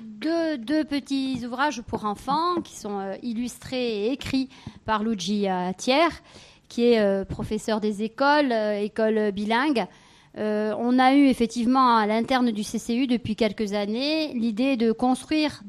deux petits ouvrages pour enfants qui sont illustrés et écrits par Luigi Thiers, qui est professeur des écoles bilingues. On a eu effectivement à l'interne du CCU depuis quelques années l'idée de construire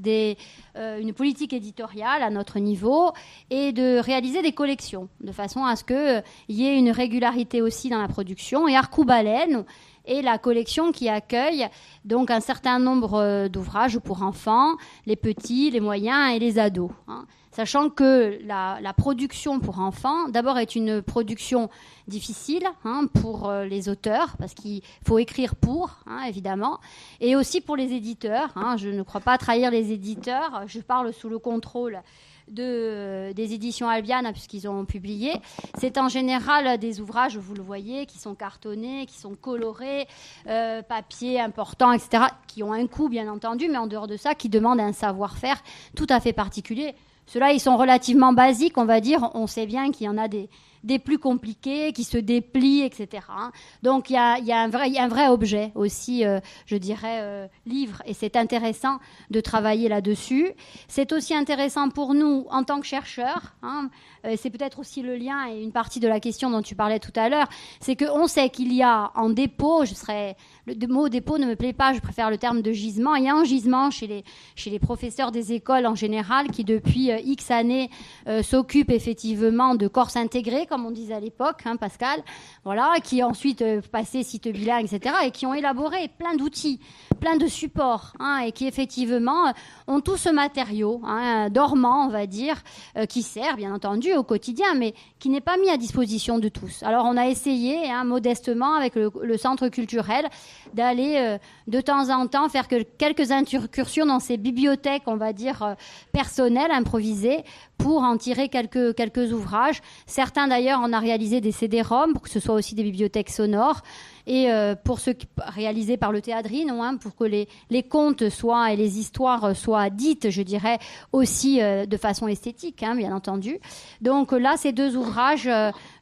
une politique éditoriale à notre niveau et de réaliser des collections de façon à ce qu'il y ait une régularité aussi dans la production. Et Arcoubalen est la collection qui accueille donc un certain nombre d'ouvrages pour enfants, les petits, les moyens et les ados, hein. Sachant que la production pour enfants, d'abord, est une production difficile pour les auteurs, parce qu'il faut écrire évidemment, et aussi pour les éditeurs. Je ne crois pas trahir les éditeurs. Je parle sous le contrôle des éditions Albiane, puisqu'ils ont publié. C'est en général des ouvrages, vous le voyez, qui sont cartonnés, qui sont colorés, papier important, etc., qui ont un coût, bien entendu, mais en dehors de ça, qui demandent un savoir-faire tout à fait particulier. Ceux-là, ils sont relativement basiques, on va dire. On sait bien qu'il y en a des plus compliqués, qui se déplient, etc. Donc, il y a un vrai objet aussi, je dirais, livre. Et c'est intéressant de travailler là-dessus. C'est aussi intéressant pour nous, en tant que chercheurs. C'est peut-être aussi le lien et une partie de la question dont tu parlais tout à l'heure. C'est qu'on sait qu'il y a en dépôt, le mot dépôt ne me plaît pas, je préfère le terme de gisement. Il y a un gisement chez les professeurs des écoles en général qui, depuis X années, s'occupent effectivement de corses intégrées, comme on disait à l'époque, Pascal, voilà, qui ensuite passé site bilingue, etc., et qui ont élaboré plein d'outils, plein de supports, et qui effectivement ont tout ce matériau dormant, on va dire, qui sert bien entendu au quotidien, mais qui n'est pas mis à disposition de tous. Alors on a essayé modestement avec le centre culturel d'aller de temps en temps faire quelques incursions dans ces bibliothèques, on va dire, personnelles, improvisées, pour en tirer quelques ouvrages. Certains d'ailleurs on a réalisé des CD-ROM pour que ce soit aussi des bibliothèques sonores, et pour ceux réalisés par le Théâdrine, pour que les contes et les histoires soient dites, je dirais, aussi de façon esthétique, bien entendu. Donc là, ces deux ouvrages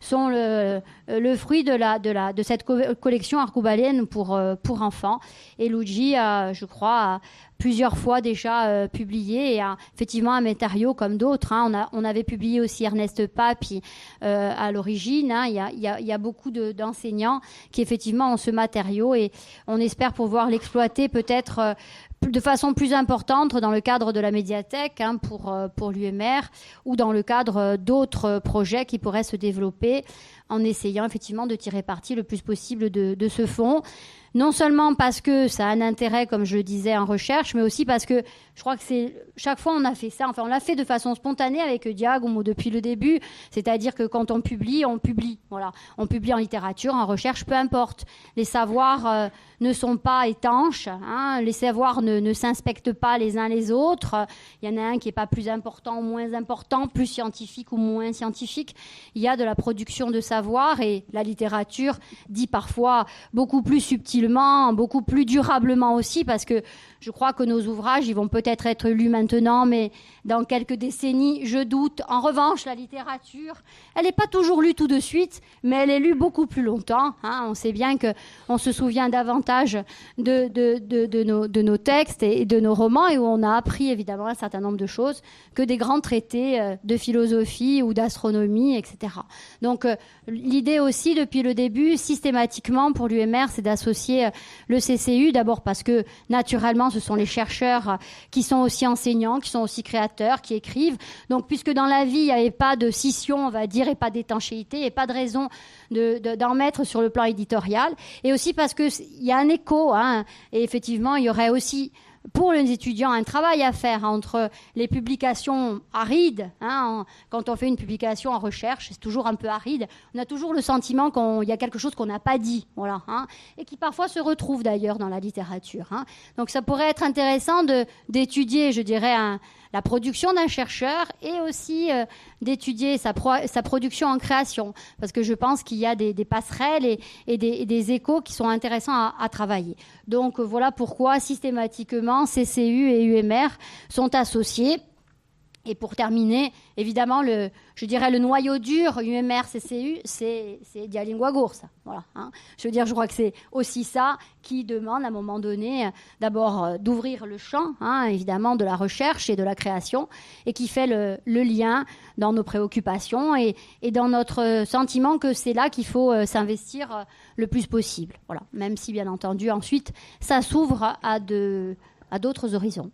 sont le fruit de cette collection Arcoubalen pour enfants. Et Luigi, je crois, plusieurs fois déjà publié, et effectivement un matériau comme d'autres. On avait publié aussi Ernest Papi à l'origine. Il y a beaucoup d'enseignants qui effectivement ont ce matériau, et on espère pouvoir l'exploiter peut-être de façon plus importante dans le cadre de la médiathèque pour l'UMR, ou dans le cadre d'autres projets qui pourraient se développer, en essayant effectivement de tirer parti le plus possible de ce fonds. Non seulement parce que ça a un intérêt, comme je le disais, en recherche, mais aussi parce que je crois que chaque fois on a fait ça. Enfin, on l'a fait de façon spontanée avec Diagomo depuis le début. C'est-à-dire que quand on publie, on publie. Voilà. On publie en littérature, en recherche, peu importe. Les savoirs ne sont pas étanches. Les savoirs ne s'inspectent pas les uns les autres. Il y en a un qui n'est pas plus important ou moins important, plus scientifique ou moins scientifique. Il y a de la production de savoir, et la littérature dit parfois beaucoup plus subtilement, beaucoup plus durablement aussi, parce que je crois que nos ouvrages, ils vont peut-être être lus maintenant, mais dans quelques décennies, je doute. En revanche, la littérature, elle n'est pas toujours lue tout de suite, mais elle est lue beaucoup plus longtemps. On sait bien qu'on se souvient davantage de nos textes et de nos romans, et où on a appris évidemment un certain nombre de choses, que des grands traités de philosophie ou d'astronomie, etc. Donc l'idée aussi, depuis le début, systématiquement pour l'UMR, c'est d'associer le CCU, d'abord parce que naturellement ce sont les chercheurs qui sont aussi enseignants, qui sont aussi créateurs, qui écrivent. Donc puisque dans la vie il n'y avait pas de scission, on va dire, et pas d'étanchéité, et pas de raison d'en mettre sur le plan éditorial, et aussi parce qu'il y a un écho, et effectivement il y aurait aussi pour les étudiants un travail à faire entre les publications arides. Quand on fait une publication en recherche, c'est toujours un peu aride. On a toujours le sentiment qu'il y a quelque chose qu'on n'a pas dit, voilà, et qui parfois se retrouve d'ailleurs dans la littérature. Donc ça pourrait être intéressant d'étudier, je dirais, la production d'un chercheur, et aussi d'étudier sa production en création, parce que je pense qu'il y a des passerelles et des échos qui sont intéressants à travailler. Donc voilà pourquoi systématiquement CCU et UMR sont associés. Et pour terminer, évidemment, je dirais le noyau dur UMR CCU, c'est Dialingua Gursa. Voilà, hein. Je veux dire, je crois que c'est aussi ça qui demande à un moment donné d'abord d'ouvrir le champ, hein, évidemment, de la recherche et de la création, et qui fait le lien dans nos préoccupations et dans notre sentiment que c'est là qu'il faut s'investir le plus possible. Voilà, même si, bien entendu, ensuite, ça s'ouvre à d'autres horizons.